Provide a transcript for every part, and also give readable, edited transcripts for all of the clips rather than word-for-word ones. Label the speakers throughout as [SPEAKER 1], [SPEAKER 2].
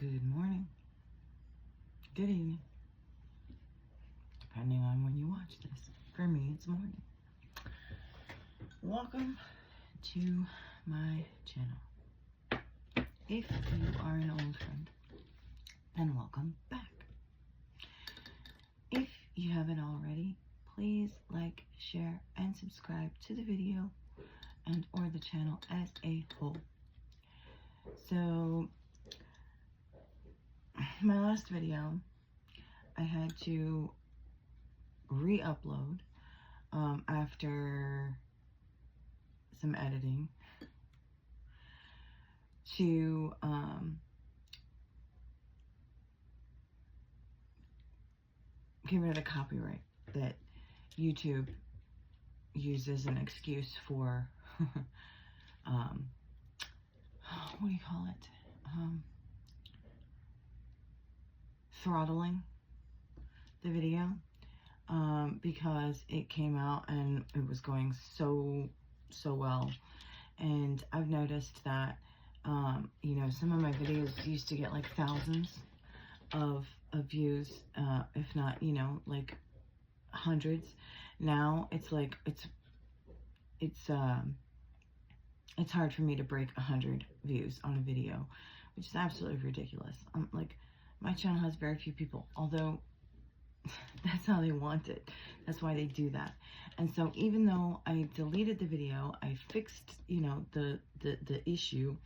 [SPEAKER 1] Good morning, good evening, depending on when you watch this. For me, it's morning. Welcome to my channel. If you are an old friend, then welcome back. If you haven't already, please like, share, and subscribe to the video and or the channel as a whole. So, my last video, I had to re-upload after some editing to get rid of the copyright that YouTube uses an excuse for what do you call it? Throttling the video because it came out and it was going so well, and I've noticed that you know, some of my videos used to get like thousands of views, if not, you know, like hundreds. Now it's like it's hard for me to break 100 views on a video, which is absolutely ridiculous. Like, my channel has very few people, although that's how they want it. That's why they do that. And so even though I deleted the video, I fixed, you know, the issue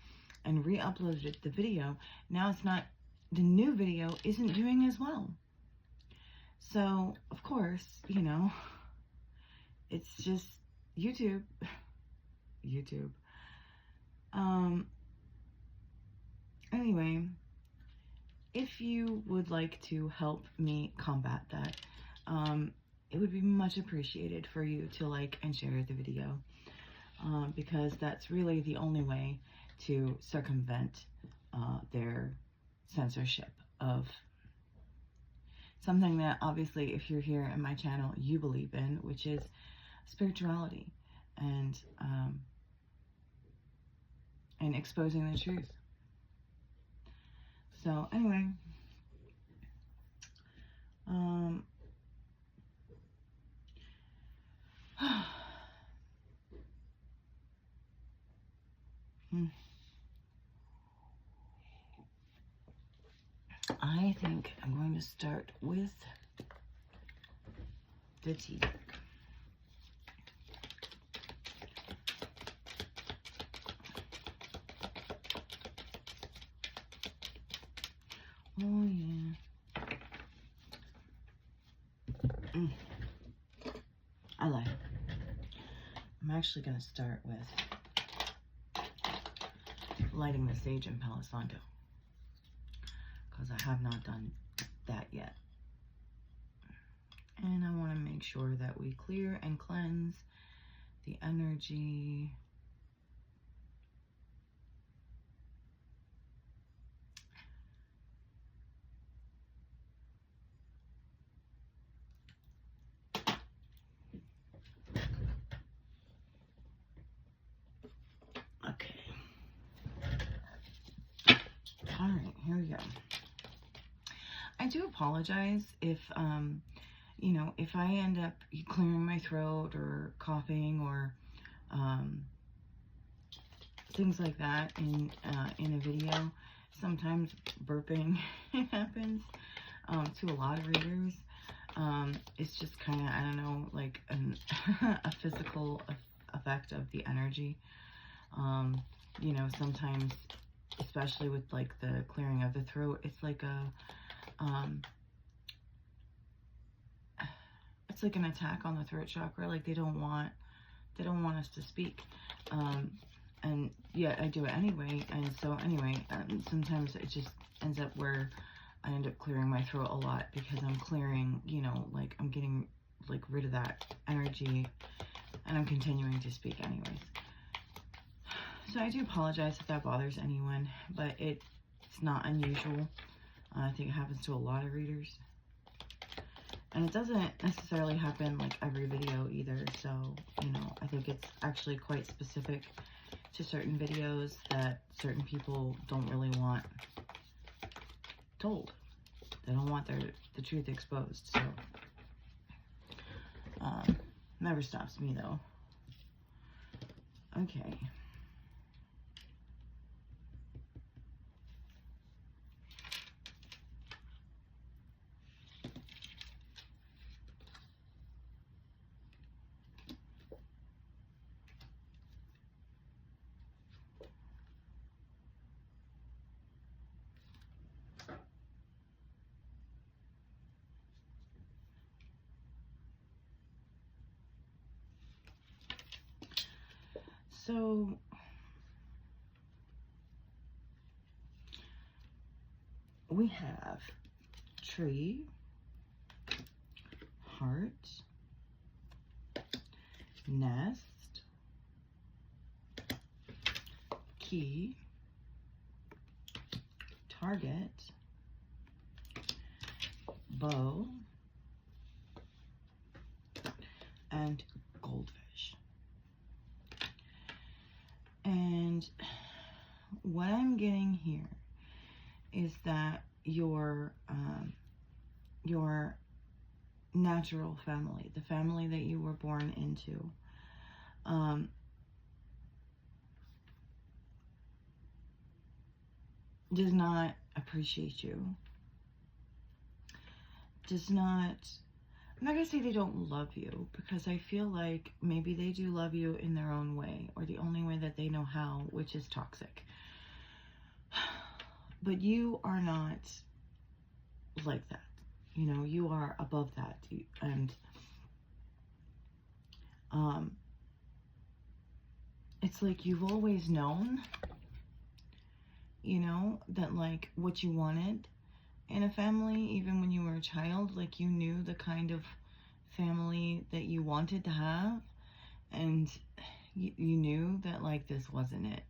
[SPEAKER 1] and re-uploaded the video, now it's not, the new video isn't doing as well. So, of course, you know, it's just YouTube. Anyway, if you would like to help me combat that, it would be much appreciated for you to like and share the video, because that's really the only way to circumvent their censorship of something that obviously, if you're here in my channel, you believe in, which is spirituality and exposing the truth. So anyway, I think I'm going to start with the tea deck. Oh yeah. I like it. I'm actually going to start with lighting the sage in Palo Santo, because I have not done that yet. And I want to make sure that we clear and cleanse the energy. Okay. All right, here we go. I do apologize if, you know, if I end up clearing my throat or coughing or things like that in a video. Sometimes burping happens to a lot of readers. It's just kind of, I don't know, like a physical effect of the energy. You know, sometimes, especially with like the clearing of the throat, it's like it's like an attack on the throat chakra. Like they don't want us to speak. And yeah, I do it anyway. And so anyway, sometimes it just ends up where I end up clearing my throat a lot, because I'm clearing, you know, like I'm getting like rid of that energy, and I'm continuing to speak anyways. So I do apologize if that bothers anyone, but it's not unusual. I think it happens to a lot of readers. And it doesn't necessarily happen like every video either. So, you know, I think it's actually quite specific to certain videos that certain people don't really want told. They don't want the truth exposed. So, never stops me though. Okay. So, we have tree, heart, nest, key, target, bow, and goldfish. And what I'm getting here is that your natural family, the family that you were born into, does not appreciate you, does not, I'm not going to say they don't love you, because I feel like maybe they do love you in their own way, or the only way that they know how, which is toxic. But you are not like that. You know, you are above that. And it's like you've always known, you know, that like what you wanted in a family, even when you were a child, like you knew the kind of family that you wanted to have, and you knew that like this wasn't it.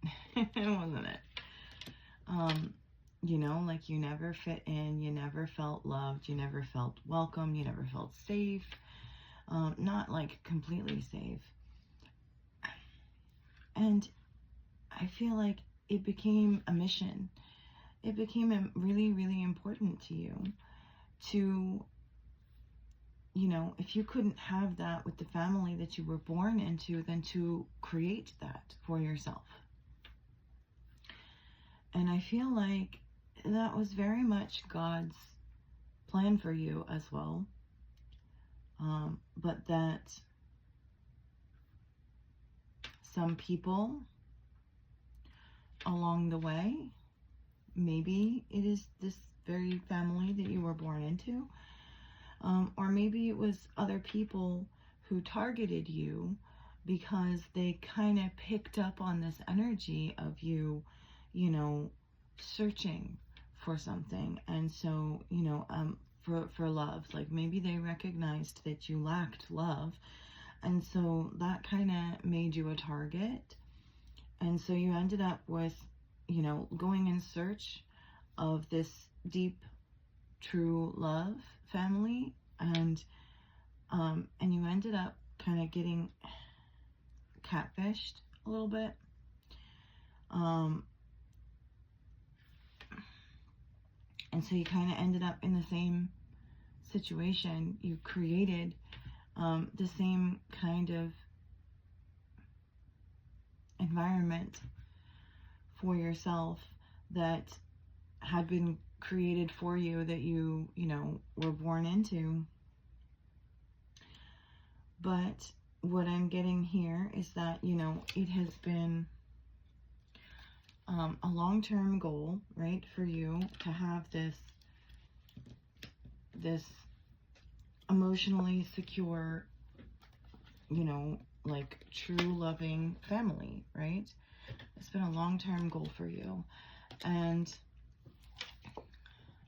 [SPEAKER 1] It wasn't it. You know, like you never fit in, you never felt loved, you never felt welcome, you never felt safe, not like completely safe. And I feel like it became a mission. It became really, really important to you to, you know, if you couldn't have that with the family that you were born into, then to create that for yourself. And I feel like that was very much God's plan for you as well. But that some people along the way, maybe it is this very family that you were born into, or maybe it was other people who targeted you because they kind of picked up on this energy of you, you know, searching for something. And so, you know, for love, like maybe they recognized that you lacked love, and so that kind of made you a target. And so you ended up with, you know, going in search of this deep, true love family, and you ended up kind of getting catfished a little bit. And so you kind of ended up in the same situation. You created the same kind of environment for yourself that had been created for you, that you know, were born into. But what I'm getting here is that, you know, it has been a long-term goal, right, for you to have this emotionally secure, you know, like true loving family, right? It's been a long-term goal for you, and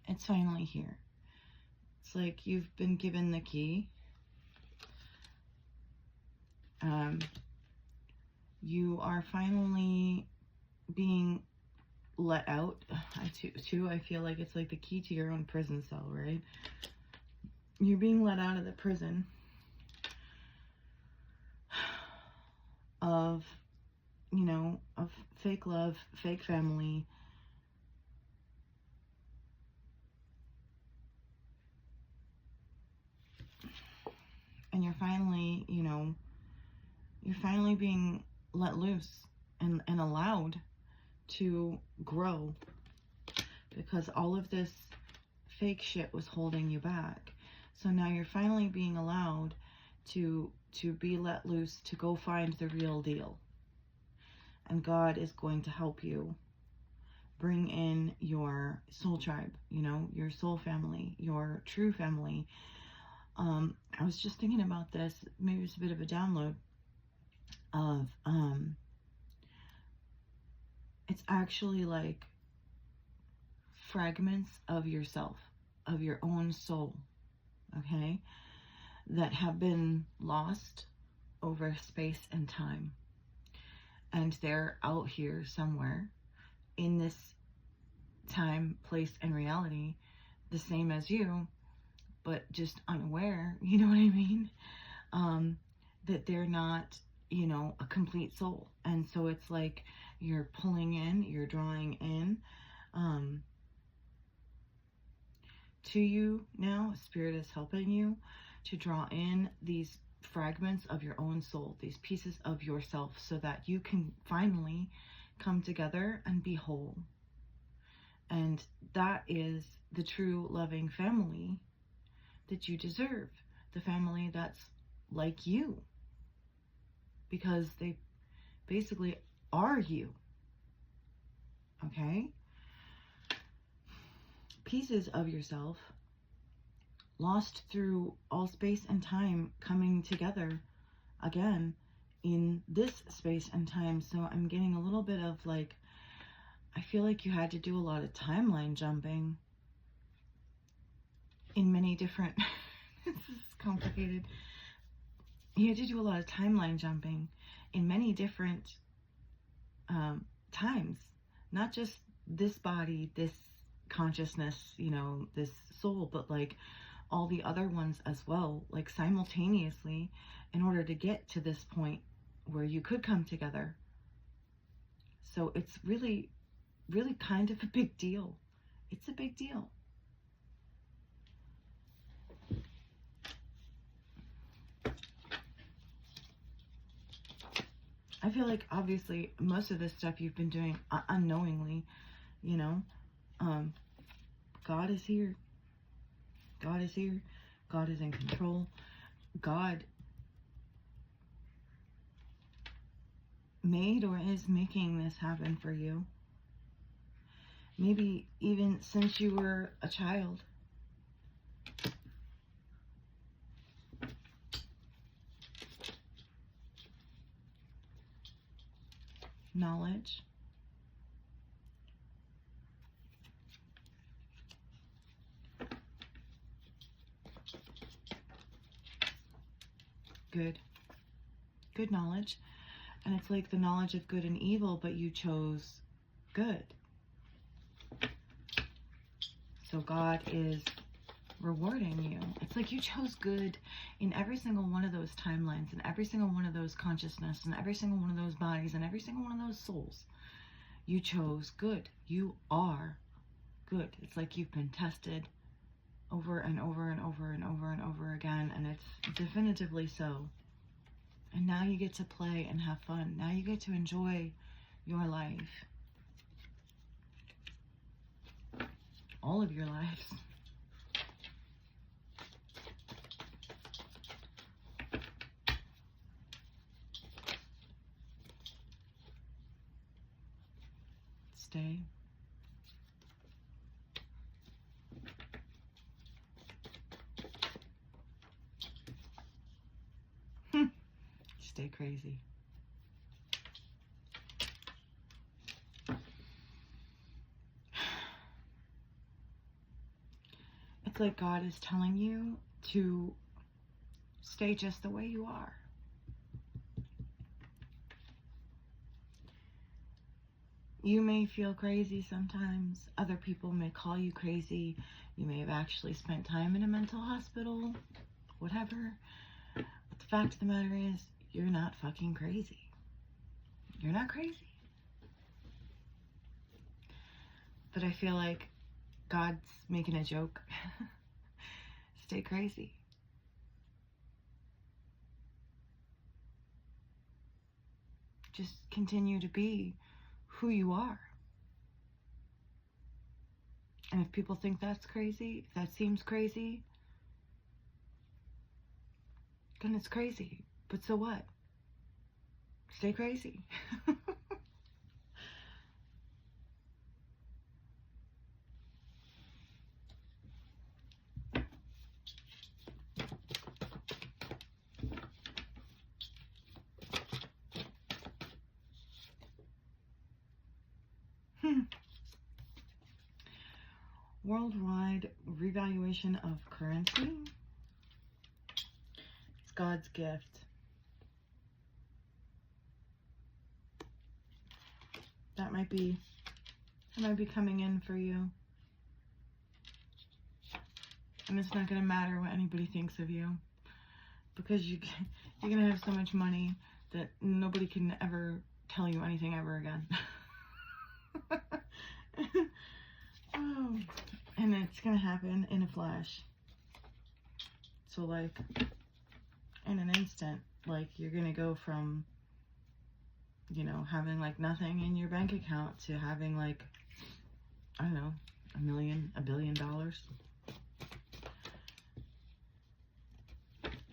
[SPEAKER 1] it's finally here. It's like you've been given the key. You are finally being let out. I feel like it's like the key to your own prison cell, right? You're being let out of the prison of, you know, of fake love, fake family, and you're finally, you're finally being let loose and allowed to grow, because all of this fake shit was holding you back. So now you're finally being allowed to be let loose, to go find the real deal. And God is going to help you bring in your soul tribe, your soul family, your true family. I was just thinking about this. Maybe it's a bit of a download of, it's actually like fragments of yourself, of your own soul, okay, that have been lost over space and time. And they're out here somewhere in this time, place, and reality, the same as you, but just unaware, you know what I mean? That they're not, a complete soul. And so it's like you're pulling in, you're drawing in to you now. Spirit is helping you to draw in these fragments of your own soul, these pieces of yourself, so that you can finally come together and be whole. And that is the true loving family that you deserve, the family that's like you, because they basically are you, okay? Pieces of yourself lost through all space and time coming together again in this space and time. So I'm getting a little bit of like, I feel like you had to do a lot of timeline jumping in many different, this is complicated. You had to do a lot of timeline jumping in many different times, not just this body, this consciousness, this soul, but like all the other ones as well, like simultaneously, in order to get to this point where you could come together. So it's really, really kind of a big deal. It's a big deal. I feel like obviously most of this stuff you've been doing unknowingly, God is here. God is here. God is in control. God made or is making this happen for you. Maybe even since you were a child. Knowledge. Good knowledge. And it's like the knowledge of good and evil, but you chose good. So God is rewarding you. It's like you chose good in every single one of those timelines, and every single one of those consciousness, and every single one of those bodies, and every single one of those souls. You chose good. You are good. It's like you've been tested over and over and over and over and over again, and it's definitively so. And now you get to play and have fun. Now you get to enjoy your life. All of your lives. Stay. Stay crazy. It's like God is telling you to stay just the way you are. You may feel crazy sometimes. Other people may call you crazy. You may have actually spent time in a mental hospital, whatever. But the fact of the matter is, you're not fucking crazy. You're not crazy. But I feel like God's making a joke. Stay crazy. just continue to be who you are. And if people think that's crazy, if that seems crazy, then it's crazy. But so what? Stay crazy. Worldwide revaluation of currency. It's God's gift. That might be coming in for you. And it's not going to matter what anybody thinks of you, because you're going to have so much money that nobody can ever tell you anything ever again. Oh, and it's going to happen in a flash. So, like, in an instant, like, you're going to go from, you know, having, like, nothing in your bank account to having, like, I don't know, $1 billion.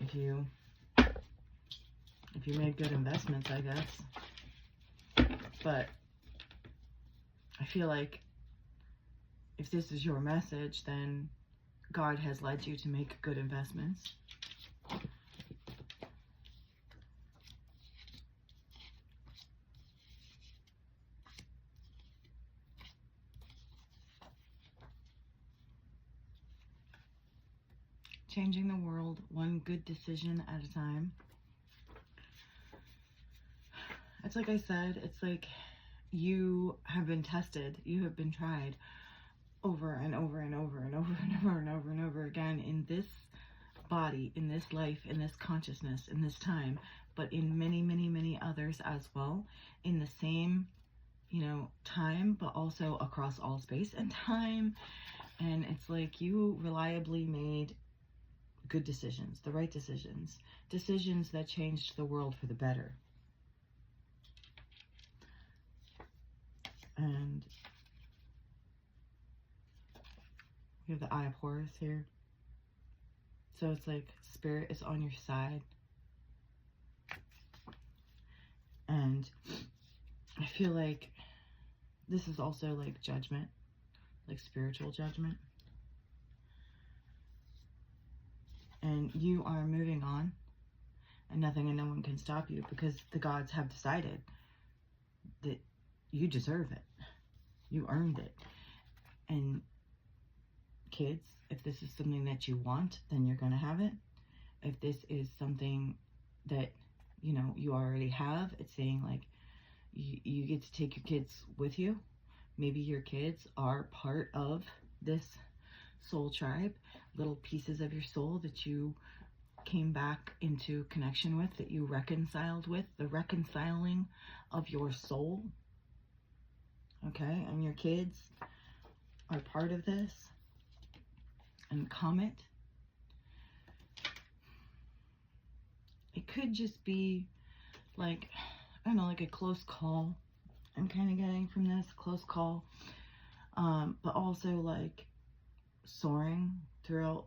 [SPEAKER 1] If you made good investments, I guess. But I feel like if this is your message, then God has led you to make good investments. Changing the world one good decision at a time. It's like I said, it's like you have been tested, you have been tried over and over and over and over and over and over and over again in this body, in this life, in this consciousness, in this time, but in many, many, many others as well, in the same, you know, time, but also across all space and time. And it's like you reliably made good decisions, the right decisions, decisions that changed the world for the better. And we have the Eye of Horus here. So it's like Spirit is on your side. And I feel like this is also like judgment, like spiritual judgment. And you are moving on, and nothing and no one can stop you, because the gods have decided that you deserve it. You earned it. And kids, if this is something that you want, then you're going to have it. If this is something that, you know, you already have, it's saying like you get to take your kids with you. Maybe your kids are part of this soul tribe, little pieces of your soul that you came back into connection with, that you reconciled with, the reconciling of your soul. Okay, and your kids are part of this. And Comet, it could just be like, I don't know, like a close call. I'm kind of getting from this, close call, but also like soaring throughout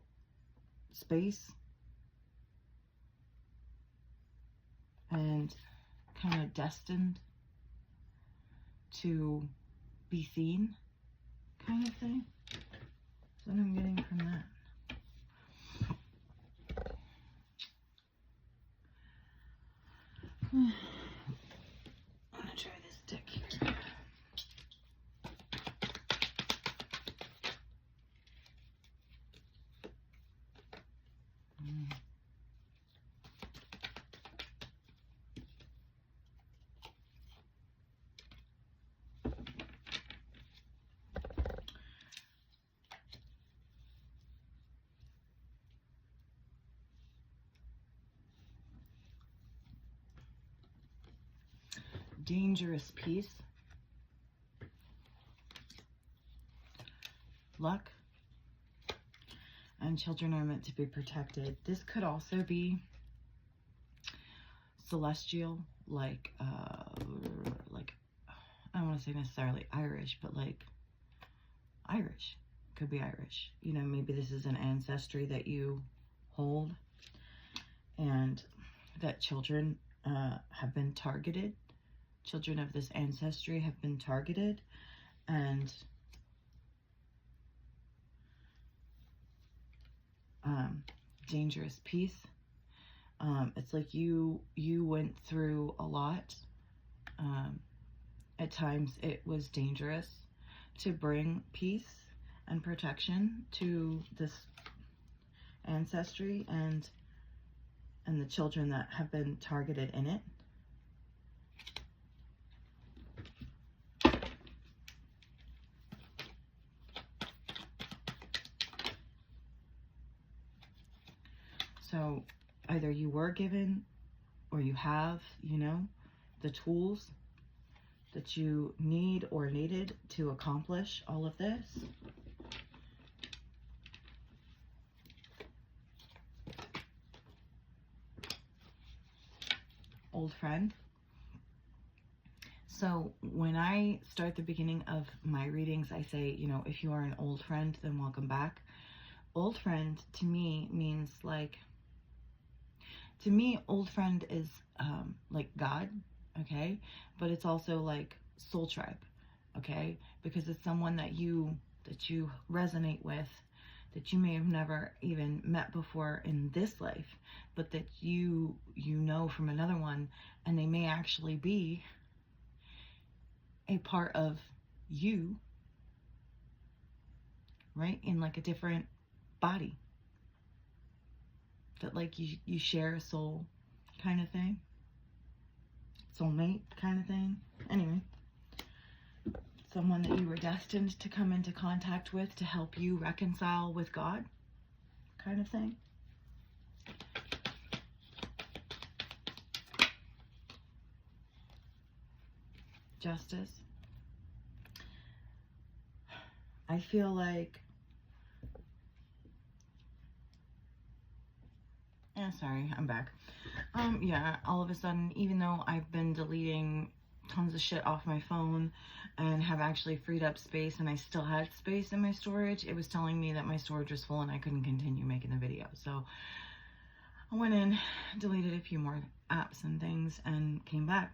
[SPEAKER 1] space and kind of destined to be seen, kind of thing. That's what I'm getting from that. I'm gonna try this deck here. Dangerous peace, luck, and children are meant to be protected. This could also be celestial, like like, I don't want to say necessarily Irish, but like Irish. Could be Irish. You know, maybe this is an ancestry that you hold, and that children have been targeted. Children of this ancestry have been targeted, and dangerous peace. It's like you went through a lot. At times it was dangerous to bring peace and protection to this ancestry and the children that have been targeted in it. So either you were given or you have, you know, the tools that you need or needed to accomplish all of this. Old friend. So when I start the beginning of my readings, I say, you know, if you are an old friend, then welcome back. Old friend to me means like, to me, old friend is like God, okay? But it's also like soul tribe, okay? Because it's someone that you resonate with, that you may have never even met before in this life, but that you know from another one, and they may actually be a part of you, right? In like a different body. That like you share a soul kind of thing. Soulmate kind of thing. Anyway. Someone that you were destined to come into contact with to help you reconcile with God kind of thing. Justice. I feel like, yeah, sorry, I'm back. Yeah, all of a sudden, even though I've been deleting tons of shit off my phone and have actually freed up space, and I still had space in my storage, it was telling me that my storage was full and I couldn't continue making the video. So I went in, deleted a few more apps and things, and came back.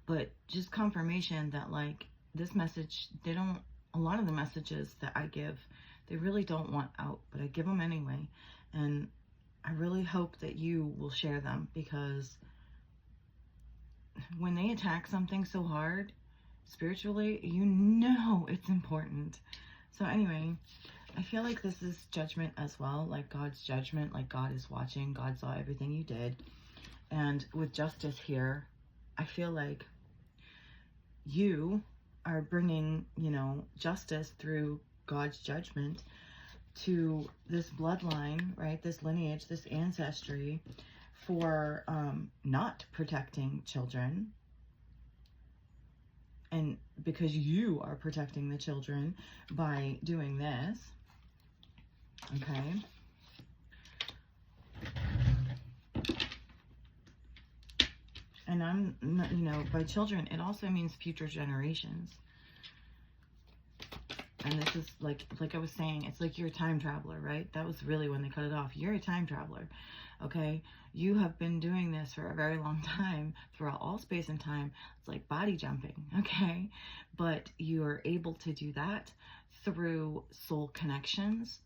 [SPEAKER 1] But just confirmation that like this message, a lot of the messages that I give, they really don't want out, but I give them anyway. And I really hope that you will share them, because when they attack something so hard spiritually, you know it's important. So anyway, I feel like this is judgment as well, like God's judgment, like God is watching, God saw everything you did. And with justice here, I feel like you are bringing, you know, justice through God's judgment to this bloodline, right? This lineage, this ancestry, for not protecting children. And because you are protecting the children by doing this, okay? And I'm not, you know, by children, it also means future generations. And this is like I was saying, it's like you're a time traveler, right? That was really when they cut it off. You're a time traveler, okay? You have been doing this for a very long time, throughout all space and time. It's like body jumping, okay? But you're able to do that through soul connections,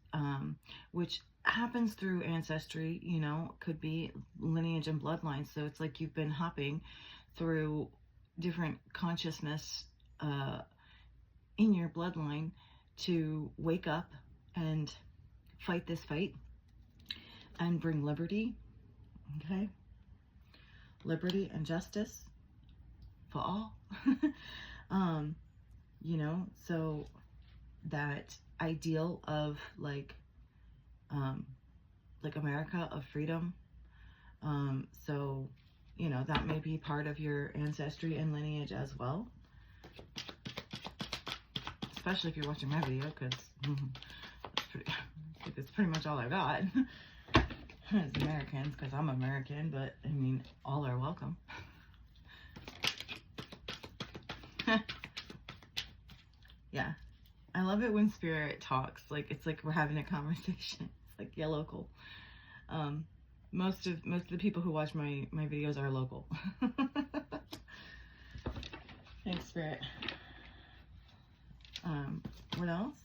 [SPEAKER 1] which happens through ancestry, you know, could be lineage and bloodline. So it's like you've been hopping through different consciousness in your bloodline to wake up and fight this fight and bring liberty, okay? Liberty and justice for all. You know, so that ideal of like America, of freedom. So, you know, that may be part of your ancestry and lineage as well. Especially if you're watching my video, because it's pretty much all I got. As Americans, because I'm American, but I mean, all are welcome. Yeah. I love it when spirit talks. Like, it's like we're having a conversation. It's like, yeah, local. Most of the people who watch my videos are local. Thanks, spirit. What else?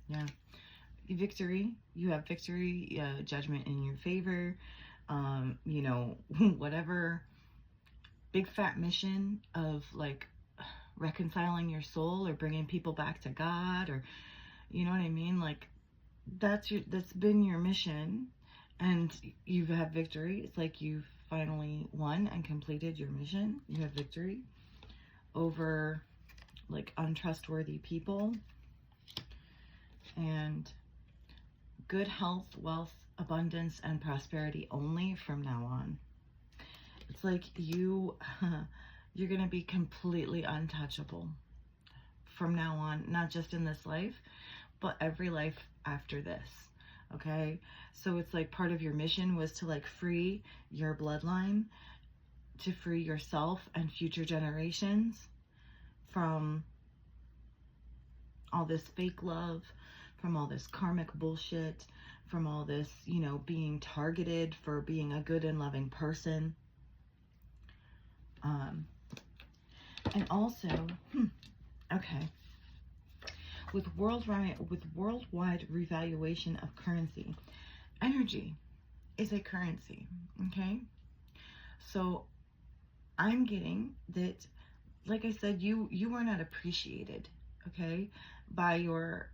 [SPEAKER 1] Yeah. Victory. You have victory, judgment in your favor. You know, whatever big fat mission of like reconciling your soul or bringing people back to God, or you know what I mean? Like, that's been your mission, and you've had victory. It's like you've finally won and completed your mission. You have victory over like untrustworthy people, and good health, wealth, abundance, and prosperity only from now on. It's like you're gonna be completely untouchable from now on, not just in this life, but every life after this. Okay, so it's like part of your mission was to like free your bloodline, to free yourself and future generations from all this fake love, from all this karmic bullshit, from all this, you know, being targeted for being a good and loving person. And also, okay, with worldwide revaluation of currency, energy is a currency, okay? So I'm getting that, like I said, you are not appreciated, okay, by your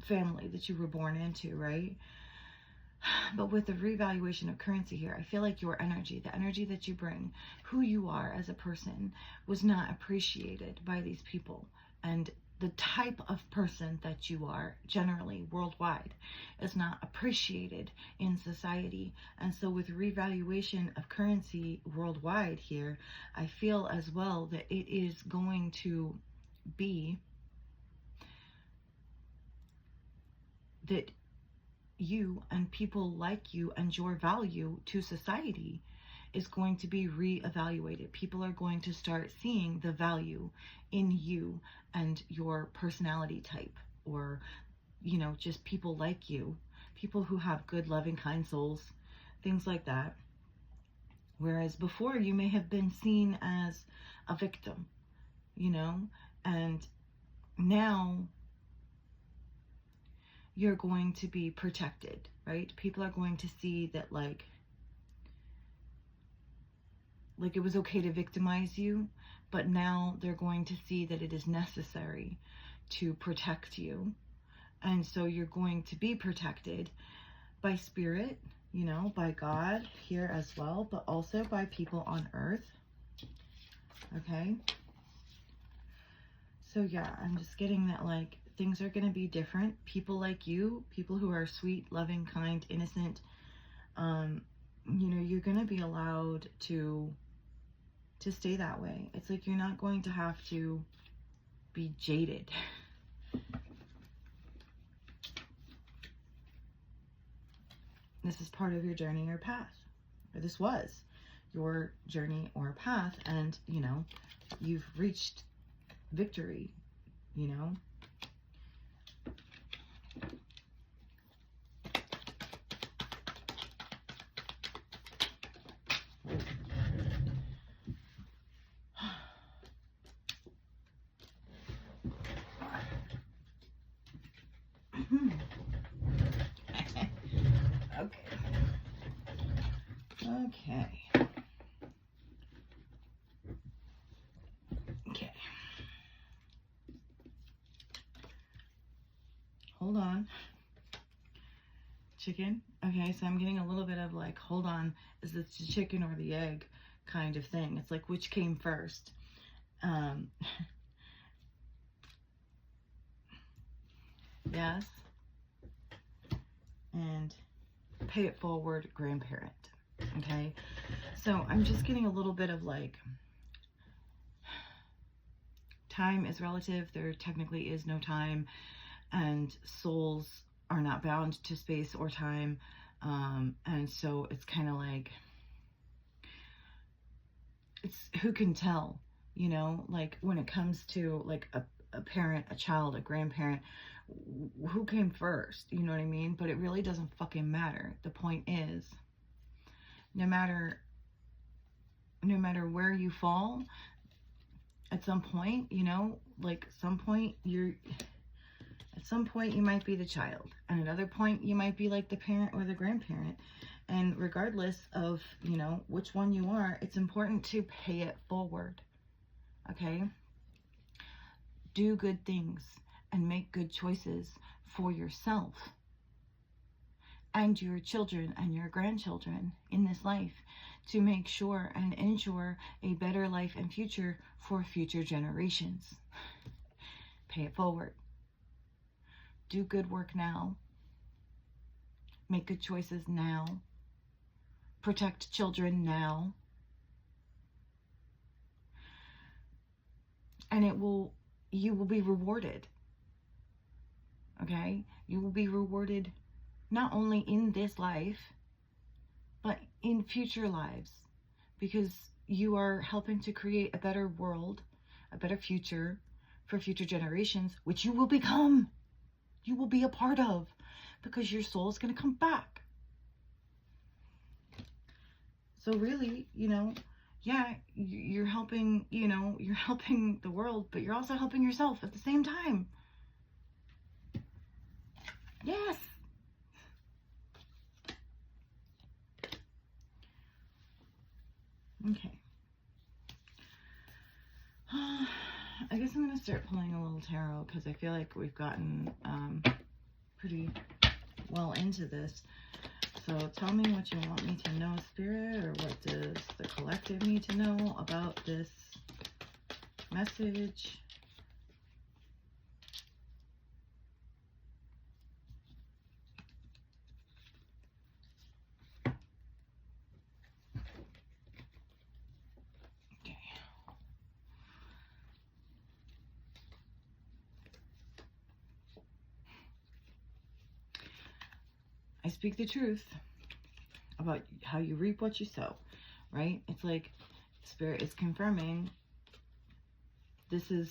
[SPEAKER 1] family that you were born into, right? But with the revaluation of currency here, I feel like your energy, the energy that you bring, who you are as a person, was not appreciated by these people. And the type of person that you are, generally, worldwide, is not appreciated in society. And so with revaluation of currency worldwide here, I feel as well that it is going to be that you and people like you and your value to society is going to be reevaluated. People are going to start seeing the value in you and your personality type, or, you know, just people like you, people who have good, loving, kind souls, things like that. Whereas before you may have been seen as a victim, you know, and now you're going to be protected, right? People are going to see that like it was okay to victimize you, but now they're going to see that it is necessary to protect you. And so you're going to be protected by spirit, you know, by God here as well, but also by people on earth. Okay? So yeah, I'm just getting that like things are going to be different. People like you, people who are sweet, loving, kind, innocent, you know, you're going to be allowed to stay that way. It's like you're not going to have to be jaded. This is part of your journey or path. Or this was your journey or path, and, you know, you've reached victory, you know. Okay. Hold on. Chicken. Okay, so I'm getting a little bit of like, hold on, is this the chicken or the egg kind of thing? It's like, which came first? Yes. And pay it forward, grandparent. Okay, so I'm just getting a little bit of like, time is relative. There technically is no time, and souls are not bound to space or time. And so it's kind of like it's who can tell, you know, like when it comes to like a parent, a child, a grandparent, who came first, you know what I mean? But it really doesn't fucking matter. The point is, no matter where you fall, at some point, you know, like at some point you might be the child, and at another point you might be like the parent or the grandparent. And regardless of, you know, which one you are, it's important to pay it forward. Okay? Do good things and make good choices for yourself and your children and your grandchildren in this life, to make sure and ensure a better life and future for future generations. Pay it forward. Do good work now. Make good choices now. Protect children now. And you will be rewarded. Okay? You will be rewarded not only in this life, but in future lives, because you are helping to create a better world, a better future for future generations, which you will become. You will be a part of, because your soul is going to come back. So really, you know, yeah, you're helping, you know, you're helping the world, but you're also helping yourself at the same time. Yes. Okay. I guess I'm going to start pulling a little tarot, because I feel like we've gotten pretty well into this. So tell me what you want me to know, Spirit, or what does the collective need to know about this message? Okay. I speak the truth about how you reap what you sow, right? It's like Spirit is confirming this is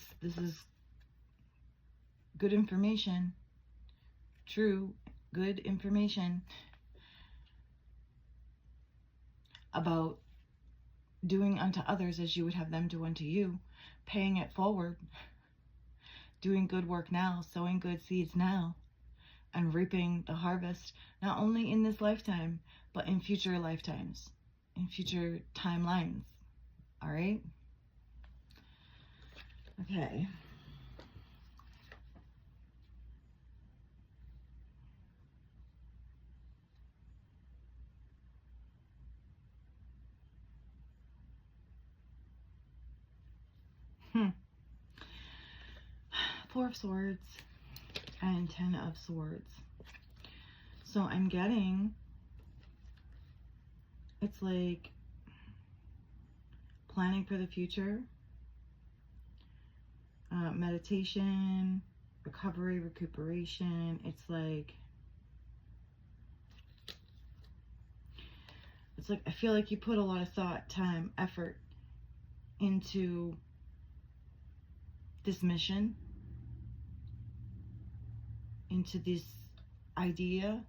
[SPEAKER 1] good information, true, good information about doing unto others as you would have them do unto you, paying it forward, doing good work now, sowing good seeds now, and reaping the harvest, not only in this lifetime, but in future lifetimes, in future timelines. All right? Okay. Four of Swords and 10 of Swords. So I'm getting, it's like planning for the future, meditation, recovery, recuperation. It's like I feel like you put a lot of thought, time, effort into this mission, into this idea.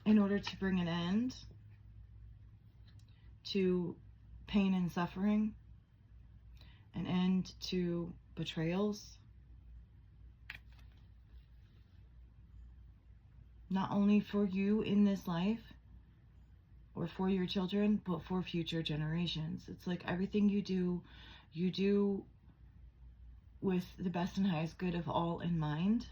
[SPEAKER 1] In order to bring an end to pain and suffering, an end to betrayals, not only for you in this life or for your children, but for future generations. It's like everything you do with the best and highest good of all in mind.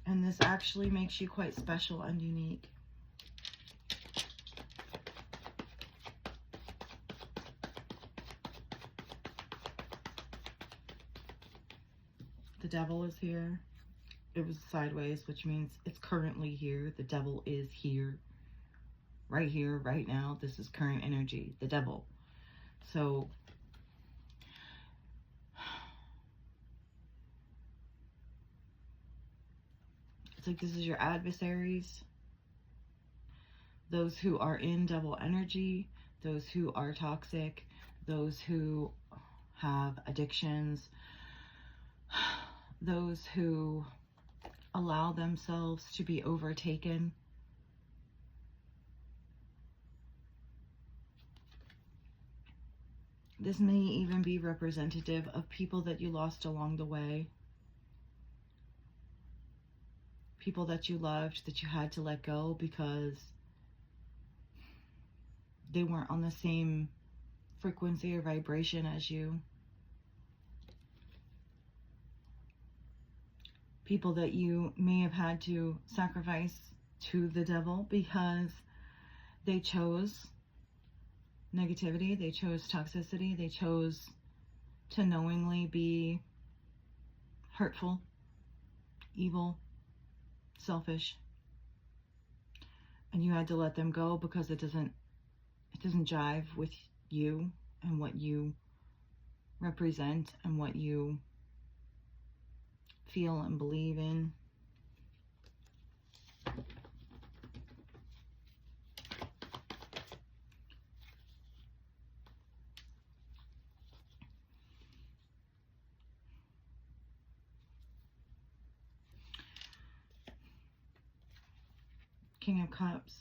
[SPEAKER 1] And this actually makes you quite special and unique. The Devil is here. It was sideways, which means it's currently here. The Devil is here. Right here, right now. This is current energy. The Devil. So It's like this is your adversaries. Those who are in devil energy, those who are toxic, those who have addictions, those who allow themselves to be overtaken. This may even be representative of people that you lost along the way. People that you loved, that you had to let go because they weren't on the same frequency or vibration as you. People that you may have had to sacrifice to the devil because they chose negativity, they chose toxicity, they chose to knowingly be hurtful, evil, selfish. And you had to let them go because it doesn't jive with you and what you represent and what you feel and believe in. King of Cups.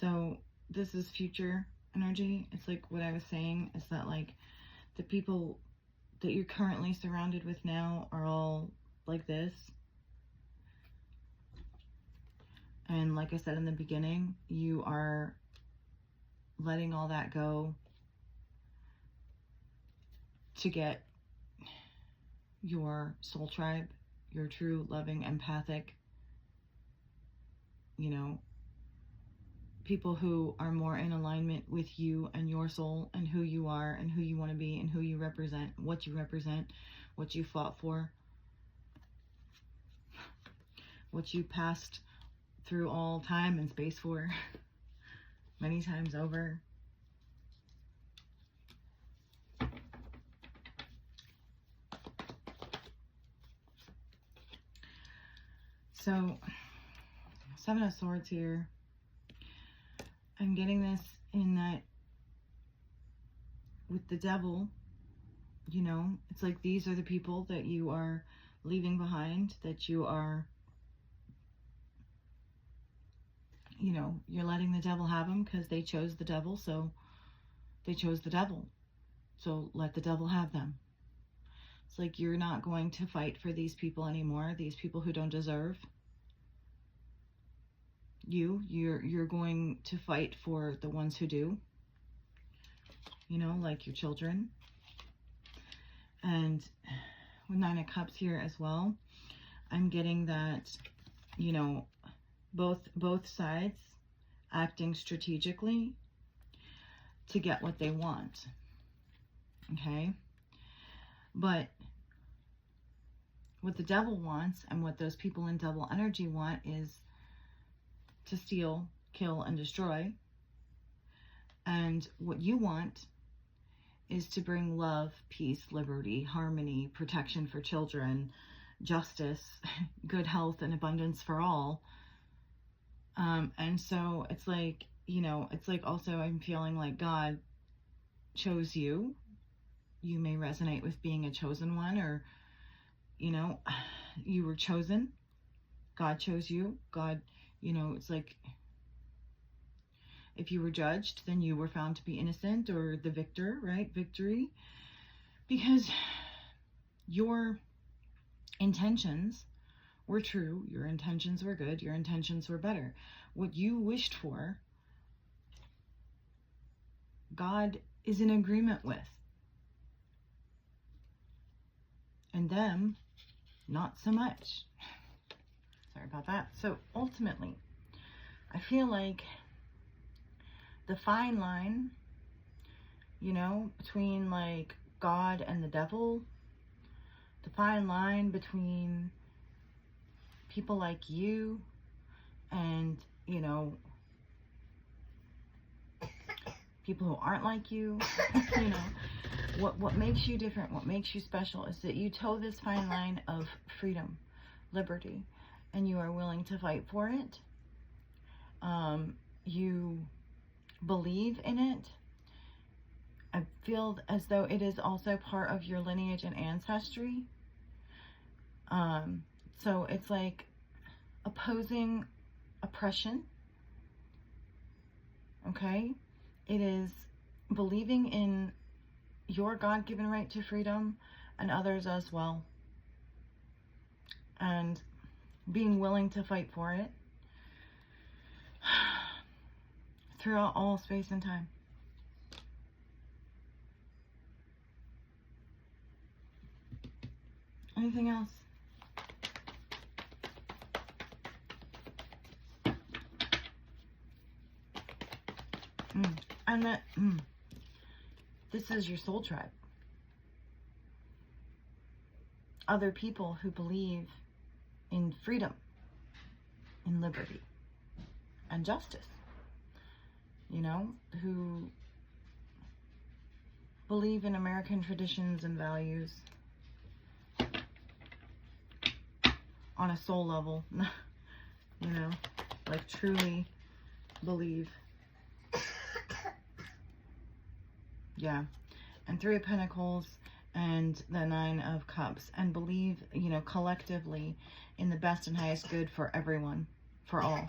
[SPEAKER 1] So this is future energy. It's like what I was saying is that like the people that you're currently surrounded with now are all like this. And like I said in the beginning, you are letting all that go to get your soul tribe, your true, loving, empathic, you know, people who are more in alignment with you and your soul and who you are and who you want to be and who you represent, what you fought for, what you passed through all time and space for many times over. So, Seven of Swords here. I'm getting this in that with the devil, you know, it's like these are the people that you are leaving behind, that you are, you know, you're letting the devil have them because they chose the devil, so they chose the devil. So let the devil have them. It's like you're not going to fight for these people anymore, these people who don't deserve you. You're going to fight for the ones who do, you know, like your children. And with Nine of Cups here as well, I'm getting that, you know, both sides acting strategically to get what they want. Okay? But what the devil wants and what those people in devil energy want is to steal, kill, and destroy. And what you want is to bring love, peace, liberty, harmony, protection for children, justice, good health, and abundance for all. And so it's like, you know, it's like also I'm feeling like God chose you. You may resonate with being a chosen one, or, you know, you were chosen. God chose you. God, you know, it's like if you were judged, then you were found to be innocent or the victor, right? Victory. Because your intentions were true. Your intentions were good. Your intentions were better. What you wished for, God is in agreement with. And them, not so much. Sorry about that. So ultimately, I feel like the fine line, you know, between like God and the devil, the fine line between people like you and, you know, people who aren't like you, you know, what makes you different, what makes you special is that you toe this fine line of freedom, liberty, and you are willing to fight for it. You believe in it. I feel as though it is also part of your lineage and ancestry. So it's like opposing oppression. Okay? It is believing in your God-given right to freedom and others as well. And being willing to fight for it throughout all space and time. Anything else? And that this is your soul tribe. Other people who believe in freedom, in liberty, and justice. You know, who believe in American traditions and values on a soul level. You know, like truly believe. Yeah. And 3 of Pentacles and the 9 of Cups. And believe, you know, collectively in the best and highest good for everyone. For all.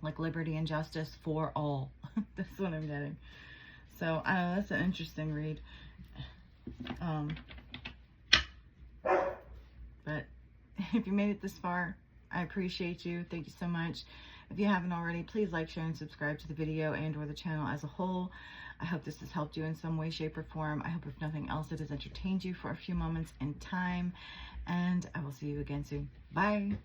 [SPEAKER 1] Like liberty and justice for all. That's what I'm getting. So, I don't know, that's an interesting read. But if you made it this far, I appreciate you. Thank you so much. If you haven't already, please like, share, and subscribe to the video and or the channel as a whole. I hope this has helped you in some way, shape, or form. I hope if nothing else, it has entertained you for a few moments in time. And I will see you again soon. Bye.